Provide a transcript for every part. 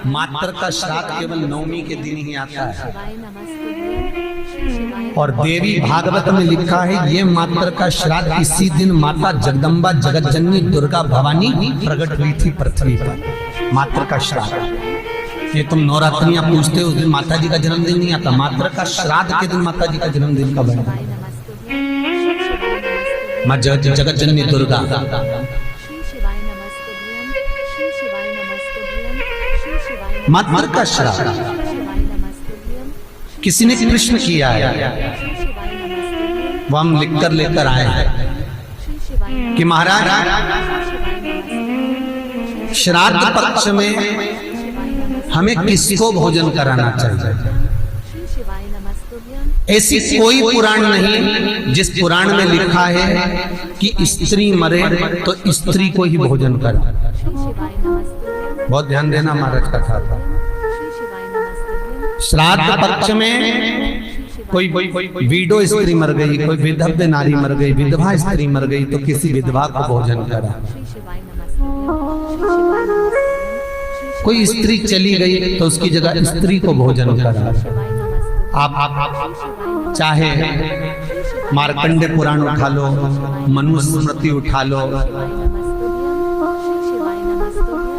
मात्र का श्राद्ध केवल नवमी के दिन ही आता है। और देवी भागवत में लिखा है ये मात्र का श्राद्ध इसी दिन माता जगदम्बा जगत जननी दुर्गा भवानी प्रकट हुई थी पृथ्वी पर। मात्र का श्राद्ध, ये तुम नवरात्रियां पूछते हो उस दिन माता जी का जन्मदिन नहीं आता, मात्र का श्राद्ध के दिन माता जी का जन्मदिन कब है? माँ जगत जननी दुर्गा। मात्र का श्राद्ध किसी ने कृष्ण किया है, वो हम लिखकर लेकर आए हैं कि महाराज श्राद्ध पक्ष में हमें किसको भोजन कराना चाहिए। ऐसी कोई पुराण नहीं जिस पुराण में लिखा है कि स्त्री मरे तो स्त्री को ही भोजन करा। बहुत ध्यान देना महाराज कथा था। श्राद्ध पक्ष में कोई विडो स्त्री मर गई, कोई विधव्य नारी मर गई, विधवा स्त्री मर गई तो किसी विधवा को भोजन करा। कोई स्त्री चली गई तो उसकी जगह स्त्री को भोजन करा। आप चाहे मार्कंडे पुराण उठा लो, मनुस्मृति उठा लो,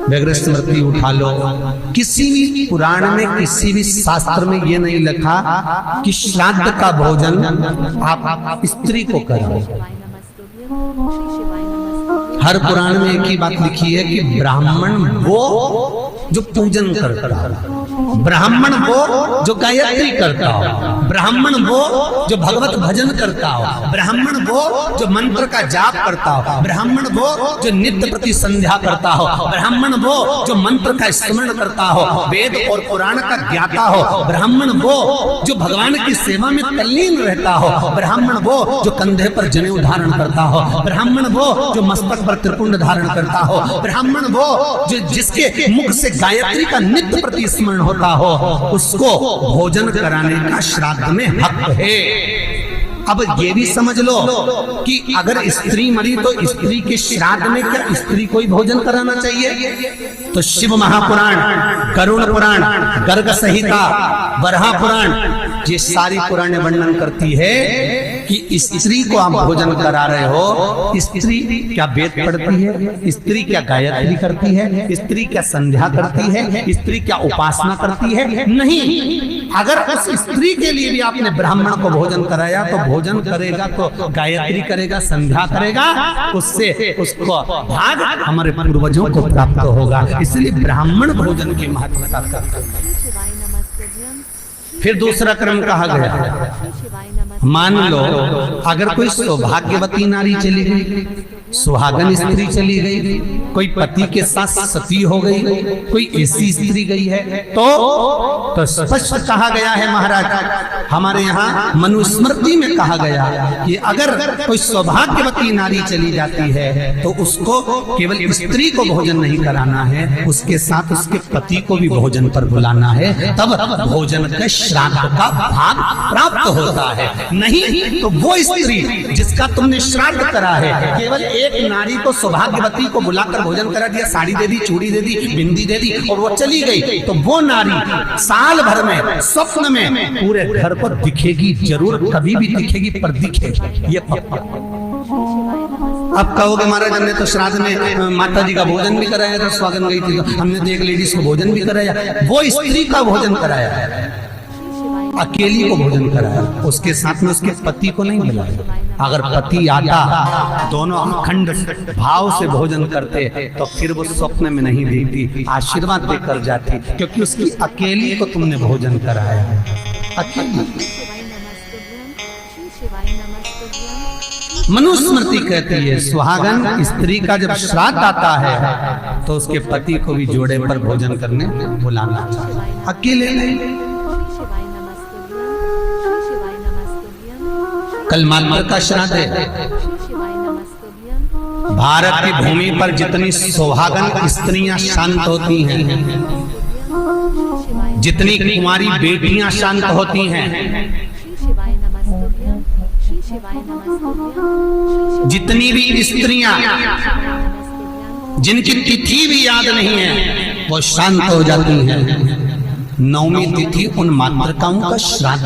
व्याघ्र स्मृति उठा लो, किसी भी पुराण में किसी भी शास्त्र में ये नहीं लिखा कि श्राद्ध का भोजन आप स्त्री को करो। हर पुराण में एक ही बात लिखी है कि ब्राह्मण वो जो पूजन करता है, ब्राह्मण वो जो गायत्री करता हो, ब्राह्मण वो जो भगवत भजन करता हो, ब्राह्मण वो जो मंत्र का जाप करता हो, ब्राह्मण वो जो नित्य प्रति संध्या करता हो, ब्राह्मण वो जो मंत्र का स्मरण करता हो, वेद और पुराण का ज्ञाता हो, ब्राह्मण वो जो भगवान की सेवा में तल्लीन रहता हो, ब्राह्मण वो जो कंधे पर जनेऊ धारण करता हो, ब्राह्मण वो जो मस्तक पर त्रिपुंड धारण करता हो, ब्राह्मण वो जो जिसके मुख से गायत्री का नित्य प्रति स्मरण होता हो, उसको भोजन कराने का श्राद्ध में हक है। अब ये भी समझ लो कि अगर स्त्री मरी तो स्त्री के श्राद्ध में क्या स्त्री को ही भोजन कराना चाहिए? तो शिव महापुराण, गरुड़ पुराण, गर्ग संहिता, बरहा पुराण, ये सारी पुराण वर्णन करती है कि स्त्री को आप भोजन करा रहे हो। स्त्री क्या वेद पढ़ती है? स्त्री क्या गायत्री करती है? स्त्री क्या संध्या करती है? स्त्री क्या उपासना करती है? नहीं। अगर उस स्त्री के लिए भी आपने ब्राह्मण को भोजन कराया तो भोजन करेगा तो गायत्री करेगा, संध्या करेगा, उससे उसको भाग हमारे पूर्वजों को प्राप्त होगा। इसलिए ब्राह्मण भोजन की महत्वता करते हैं। फिर दूसरा क्रम कहा गया, मान लो अगर कोई सौभाग्यवती नारी चली गई, सुहागन स्त्री चली गई, कोई पति के साथ सती हो गई, कोई ऐसी स्त्री गई है तो स्पष्ट कहा गया है महाराज, हमारे यहाँ मनुस्मृति में कहा गया कि अगर कोई सौभाग्यवती नारी चली जाती है तो उसको केवल स्त्री को भोजन नहीं कराना है, उसके साथ उसके पति को भी भोजन पर बुलाना है, तब भोजन के श्राद्ध का भाग प्राप्त होता है। नहीं तो वो स्त्री जिसका तुमने श्राद्ध करा है, केवल एक नारी को सौभाग्यवती को बुलाकर भोजन करा दिया, साड़ी दे दी, चूड़ी दे दी, बिंदी दे दी और वो चली गई, तो वो नारी साल भर में स्वप्न में पूरे घर पर दिखेगी, जरूर कभी भी दिखेगी, पर दिखेगी ये पक्का। अब कहोगे महाराज हमने तो श्राद्ध में माता जी का भोजन भी कराया था, स्वागन गई थी तो हमने तो एक लेडीज को भोजन भी कराया, वो स्त्री का भोजन कराया, अकेली को भोजन कराया, उसके साथ में उसके पति को नहीं बुलाया। अगर पति आता, दोनों अखंड भाव से भोजन करते तो फिर वो स्वप्न में नहीं देखती, आशीर्वाद देकर जाती, क्योंकि उसकी अकेली को तुमने भोजन कराया। अकेली मनुस्मृति कहती है सुहागन स्त्री का जब श्राद्ध आता है तो उसके पति को भी जोड़े पर भोजन करने बुलाना चाहिए, अकेले नहीं। कल मात्र का श्राद्ध है। भारत की भूमि पर जितनी सुहागन स्त्रियां शांत होती हैं, जितनी कुंवारी बेटियां शांत होती हैं, जितनी भी स्त्रियां जिनकी तिथि भी याद नहीं है, वो शांत हो जाती हैं। नवमी तिथि उन मातृकाओं का श्राद्ध